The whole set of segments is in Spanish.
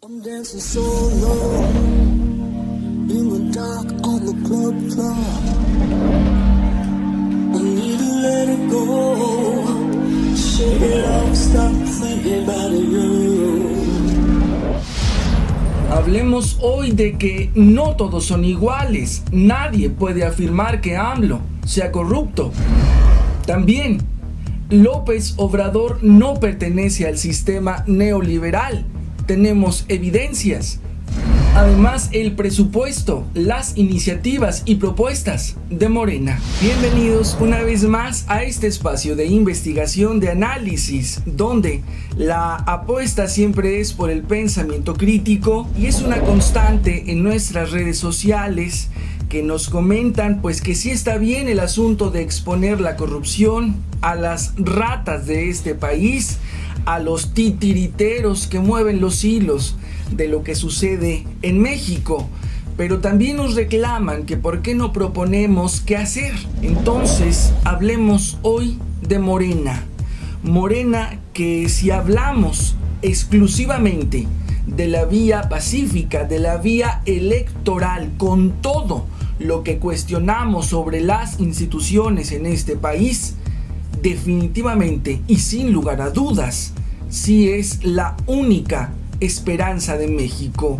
I'm dancing solo in the dark on the club floor. I need to let it go. Shake it off, stop thinking about you. Hablemos hoy de que no todos son iguales. Nadie puede afirmar que AMLO sea corrupto. También, López Obrador no pertenece al sistema neoliberal. Tenemos evidencias. Además, el presupuesto, las iniciativas y propuestas de Morena. Bienvenidos una vez más a este espacio de investigación, de análisis, donde la apuesta siempre es por el pensamiento crítico y es una constante en nuestras redes sociales que nos comentan pues que sí está bien el asunto de exponer la corrupción, a las ratas de este país, a los titiriteros que mueven los hilos de lo que sucede en México, pero también nos reclaman que por qué no proponemos qué hacer. Entonces hablemos hoy de Morena. Morena, que si hablamos exclusivamente de la vía pacífica, de la vía electoral, con todo lo que cuestionamos sobre las instituciones en este país, definitivamente y sin lugar a dudas, sí es la única esperanza de México.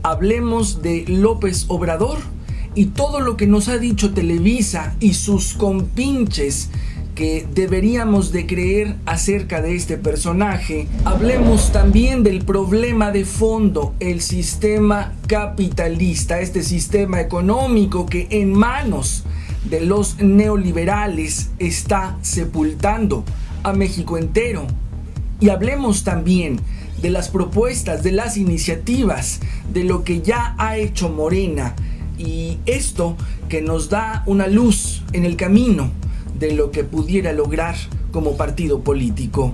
Hablemos de López Obrador y todo lo que nos ha dicho Televisa y sus compinches que deberíamos de creer acerca de este personaje. Hablemos también del problema de fondo, el sistema capitalista, este sistema económico que en manos de los neoliberales está sepultando a México entero. Y hablemos también de las propuestas, de las iniciativas, de lo que ya ha hecho Morena, y esto que nos da una luz en el camino de lo que pudiera lograr como partido político.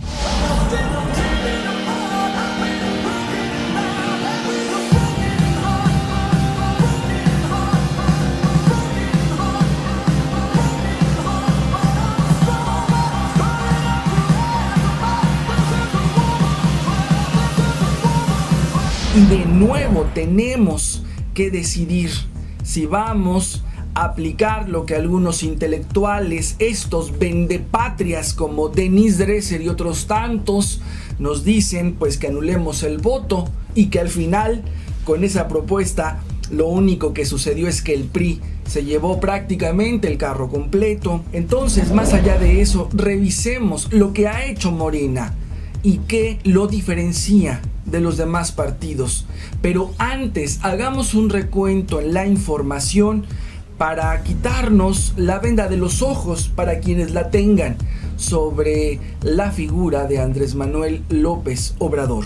Y de nuevo tenemos que decidir si vamos a aplicar lo que algunos intelectuales, estos vendepatrias como Denise Dresser y otros tantos, nos dicen, pues que anulemos el voto y que al final con esa propuesta lo único que sucedió es que el PRI se llevó prácticamente el carro completo. Entonces, más allá de eso, revisemos lo que ha hecho Morena y qué lo diferencia de los demás partidos. Pero antes, hagamos un recuento en la información para quitarnos la venda de los ojos, para quienes la tengan, sobre la figura de Andrés Manuel López Obrador.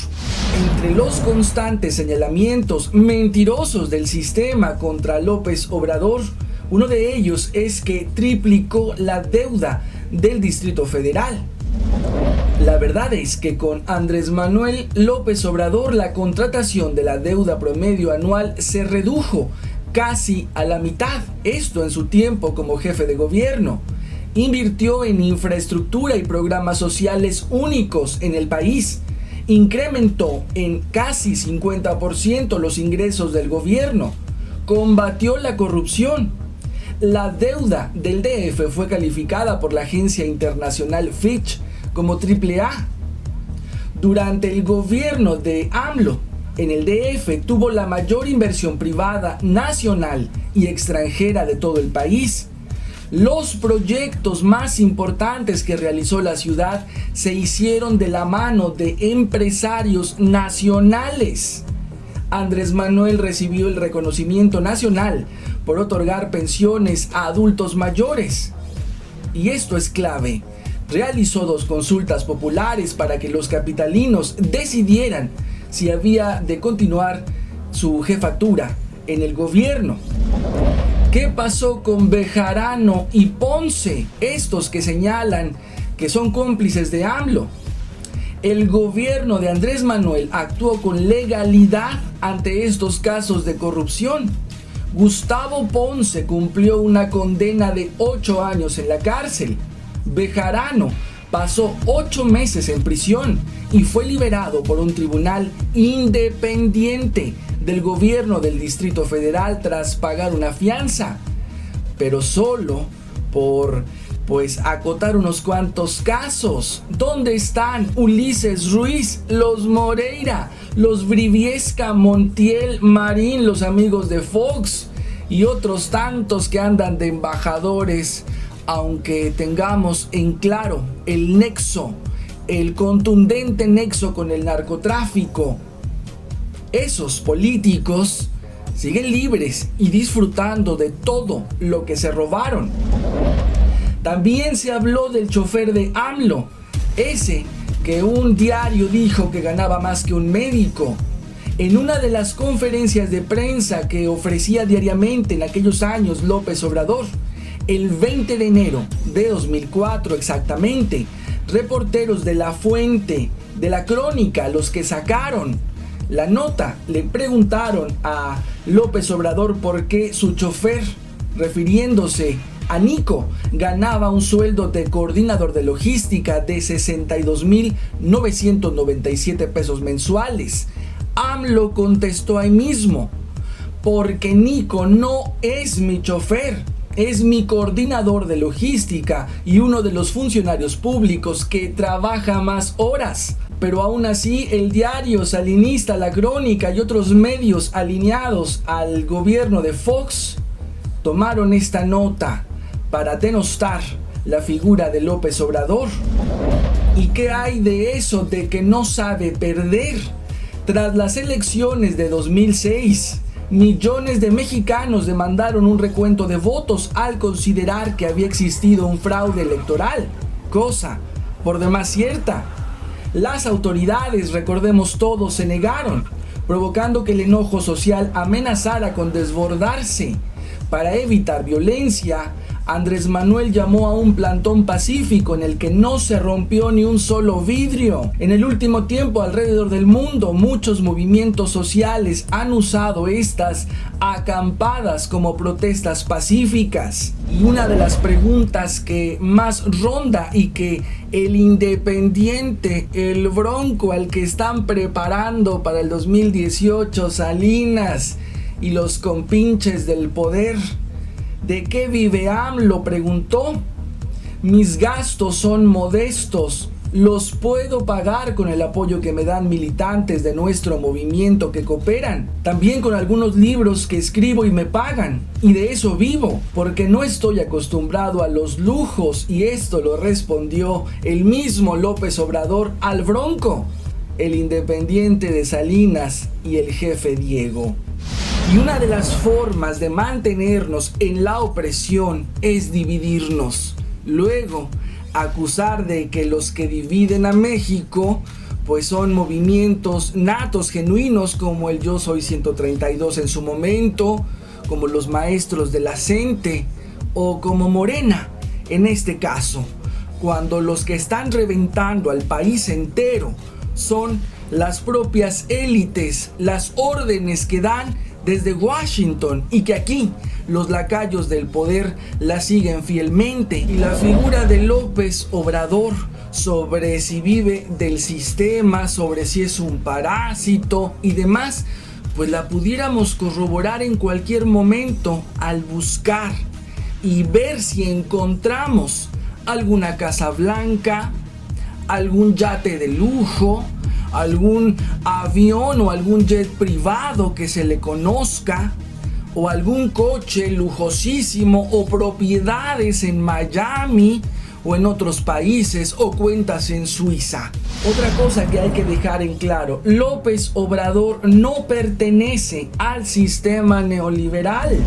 Entre los constantes señalamientos mentirosos del sistema contra López Obrador, uno de ellos es que triplicó la deuda del Distrito Federal. La verdad es que con Andrés Manuel López Obrador la contratación de la deuda promedio anual se redujo casi a la mitad. Esto en su tiempo como jefe de gobierno. Invirtió en infraestructura y programas sociales únicos en el país. Incrementó en casi 50% los ingresos del gobierno. Combatió la corrupción. La deuda del DF fue calificada por la agencia internacional Fitch como AAA. Durante el gobierno de AMLO, en el DF tuvo la mayor inversión privada, nacional y extranjera de todo el país. Los proyectos más importantes que realizó la ciudad se hicieron de la mano de empresarios nacionales. Andrés Manuel recibió el reconocimiento nacional por otorgar pensiones a adultos mayores. Y esto es clave. Realizó 2 consultas populares para que los capitalinos decidieran si había de continuar su jefatura en el gobierno. ¿Qué pasó con Bejarano y Ponce? Estos que señalan que son cómplices de AMLO. El gobierno de Andrés Manuel actuó con legalidad ante estos casos de corrupción. Gustavo Ponce cumplió una condena de 8 años en la cárcel. Bejarano pasó 8 meses en prisión y fue liberado por un tribunal independiente del gobierno del Distrito Federal tras pagar una fianza, pero solo por acotar unos cuantos casos. ¿Dónde están Ulises Ruiz, los Moreira, los Briviesca, Montiel, Marín, los amigos de Fox y otros tantos que andan de embajadores? Aunque tengamos en claro el nexo, el contundente nexo con el narcotráfico, esos políticos siguen libres y disfrutando de todo lo que se robaron. También se habló del chofer de AMLO, ese que un diario dijo que ganaba más que un médico. En una de las conferencias de prensa que ofrecía diariamente en aquellos años López Obrador, el 20 de enero de 2004 exactamente, reporteros de La Fuente, de La Crónica, los que sacaron la nota, le preguntaron a López Obrador por qué su chofer, refiriéndose a Nico, ganaba un sueldo de coordinador de logística de 62,997 pesos mensuales. AMLO contestó ahí mismo: porque Nico no es mi chofer, es mi coordinador de logística y uno de los funcionarios públicos que trabaja más horas. Pero aún así, el diario salinista La Crónica y otros medios alineados al gobierno de Fox tomaron esta nota para denostar la figura de López Obrador. ¿Y qué hay de eso de que no sabe perder? Tras las elecciones de 2006, millones de mexicanos demandaron un recuento de votos al considerar que había existido un fraude electoral, cosa por demás cierta. Las autoridades, recordemos todos, se negaron, provocando que el enojo social amenazara con desbordarse. Para evitar violencia, Andrés Manuel llamó a un plantón pacífico en el que no se rompió ni un solo vidrio. En el último tiempo, alrededor del mundo, muchos movimientos sociales han usado estas acampadas como protestas pacíficas. Y una de las preguntas que más ronda y que el independiente, el Bronco, al que están preparando para el 2018 Salinas y los compinches del poder, ¿de qué vive AMLO?, preguntó. Mis gastos son modestos, los puedo pagar con el apoyo que me dan militantes de nuestro movimiento que cooperan, también con algunos libros que escribo y me pagan, y de eso vivo, porque no estoy acostumbrado a los lujos. Y esto lo respondió el mismo López Obrador al Bronco, el independiente de Salinas y el jefe Diego. Y una de las formas de mantenernos en la opresión es dividirnos. Luego, acusar de que los que dividen a México pues son movimientos natos, genuinos, como el Yo Soy 132 en su momento, como los maestros de la CENTE o como Morena en este caso, cuando los que están reventando al país entero son las propias élites, las órdenes que dan desde Washington, y que aquí los lacayos del poder la siguen fielmente. Y la figura de López Obrador, sobre si vive del sistema, sobre si es un parásito y demás, pues la pudiéramos corroborar en cualquier momento al buscar y ver si encontramos alguna Casa Blanca, algún yate de lujo, algún avión o algún jet privado que se le conozca, o algún coche lujosísimo, o propiedades en Miami o en otros países, o cuentas en Suiza. Otra cosa que hay que dejar en claro: López Obrador no pertenece al sistema neoliberal.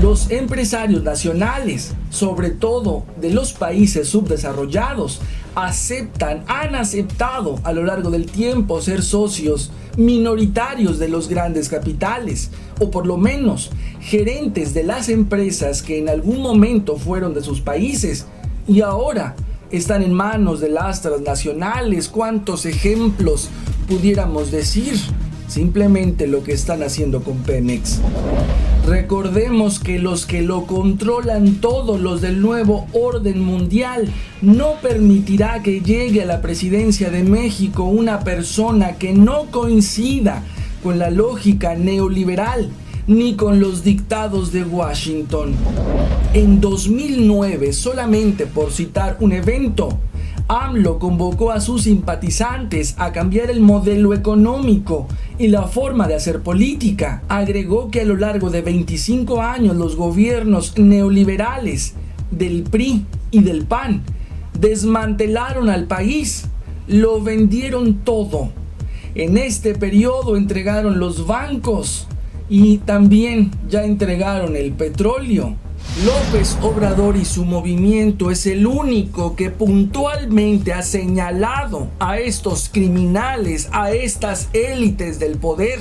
Los empresarios nacionales, sobre todo de los países subdesarrollados, han aceptado a lo largo del tiempo ser socios minoritarios de los grandes capitales, o por lo menos gerentes de las empresas que en algún momento fueron de sus países y ahora están en manos de las transnacionales. ¿Cuántos ejemplos pudiéramos decir? simplemente lo que están haciendo con Pemex. Recordemos que los que lo controlan todo, los del nuevo orden mundial, no permitirá que llegue a la presidencia de México una persona que no coincida con la lógica neoliberal ni con los dictados de Washington. En 2009, solamente por citar un evento, AMLO convocó a sus simpatizantes a cambiar el modelo económico y la forma de hacer política. Agregó que a lo largo de 25 años los gobiernos neoliberales del PRI y del PAN desmantelaron al país, lo vendieron todo. En este periodo entregaron los bancos y también ya entregaron el petróleo. López Obrador y su movimiento es el único que puntualmente ha señalado a estos criminales, a estas élites del poder,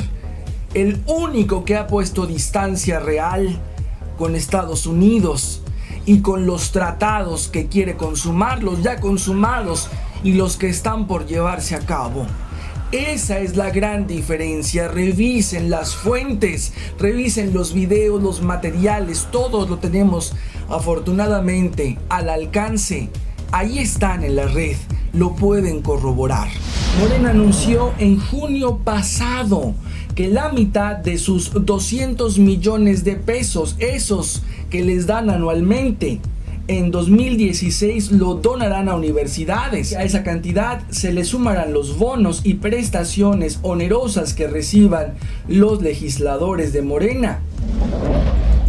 el único que ha puesto distancia real con Estados Unidos y con los tratados que quiere consumar, los ya consumados y los que están por llevarse a cabo. Esa es la gran diferencia. Revisen las fuentes, revisen los videos, los materiales, todos lo tenemos afortunadamente al alcance. Ahí están en la red, lo pueden corroborar. Morena anunció en junio pasado que la mitad de sus 200 millones de pesos, esos que les dan anualmente, en 2016 lo donarán a universidades. A esa cantidad se le sumarán los bonos y prestaciones onerosas que reciban los legisladores de Morena.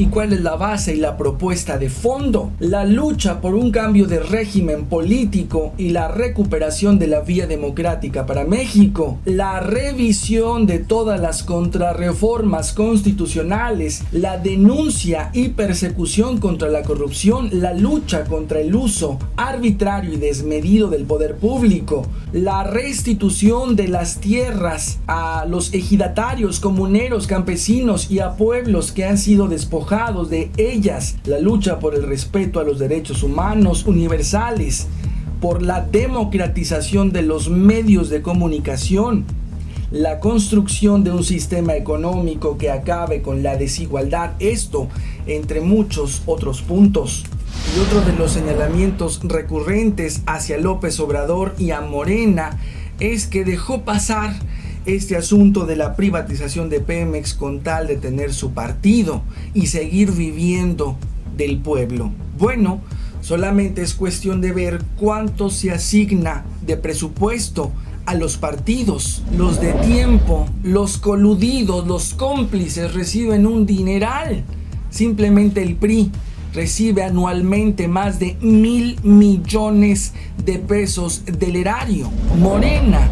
¿Y cuál es la base y la propuesta de fondo? La lucha por un cambio de régimen político y la recuperación de la vía democrática para México, la revisión de todas las contrarreformas constitucionales, la denuncia y persecución contra la corrupción, la lucha contra el uso arbitrario y desmedido del poder público, la restitución de las tierras a los ejidatarios, comuneros, campesinos y a pueblos que han sido despojados de ellas, la lucha por el respeto a los derechos humanos universales, por la democratización de los medios de comunicación, la construcción de un sistema económico que acabe con la desigualdad, esto entre muchos otros puntos. Y otro de los señalamientos recurrentes hacia López Obrador y a Morena es que dejó pasar este asunto de la privatización de Pemex con tal de tener su partido y seguir viviendo del pueblo. Bueno, solamente es cuestión de ver cuánto se asigna de presupuesto a los partidos. Los de tiempo, los coludidos, los cómplices reciben un dineral. Simplemente el PRI recibe anualmente más de 1,000 millones de pesos del erario. Morena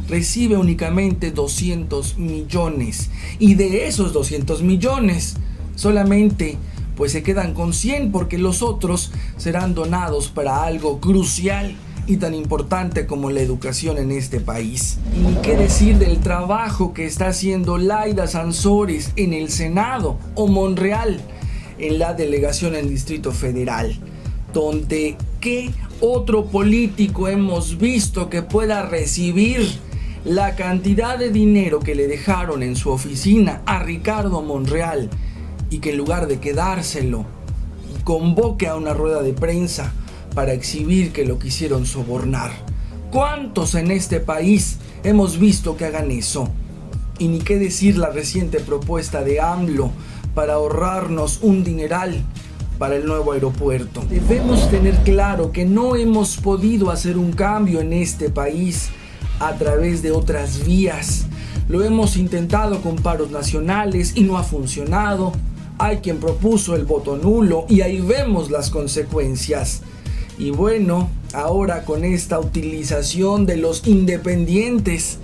recibe únicamente 200 millones y de esos 200 millones solamente pues se quedan con 100 porque los otros serán donados para algo crucial y tan importante como la educación en este país. Y ni qué decir del trabajo que está haciendo Laida Sansores en el Senado o Monreal en la delegación en Distrito Federal, donde ¿qué otro político hemos visto que pueda recibir la cantidad de dinero que le dejaron en su oficina a Ricardo Monreal y que en lugar de quedárselo convoque a una rueda de prensa para exhibir que lo quisieron sobornar? ¿Cuántos en este país hemos visto que hagan eso? Y ni qué decir la reciente propuesta de AMLO para ahorrarnos un dineral para el nuevo aeropuerto. Debemos tener claro que no hemos podido hacer un cambio en este país a través de otras vías. Lo hemos intentado con paros nacionales y no ha funcionado. Hay quien propuso el voto nulo y ahí vemos las consecuencias. Y bueno, ahora con esta utilización de los independientes,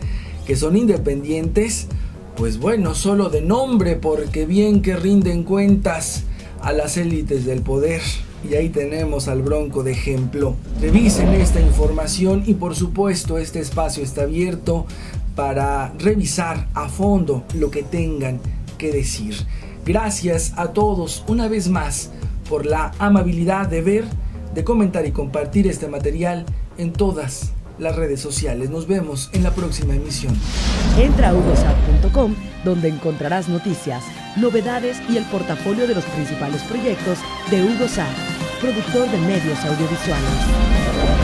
que son independientes, pues bueno, solo de nombre, porque bien que rinden cuentas a las élites del poder. Y ahí tenemos al Bronco de ejemplo. Revisen esta información y por supuesto este espacio está abierto para revisar a fondo lo que tengan que decir. Gracias a todos una vez más por la amabilidad de ver, de comentar y compartir este material en todas las redes sociales. Nos vemos en la próxima emisión. Entra a hugosat.com, donde encontrarás noticias, novedades y el portafolio de los principales proyectos de Hugo Sat, productor de medios audiovisuales.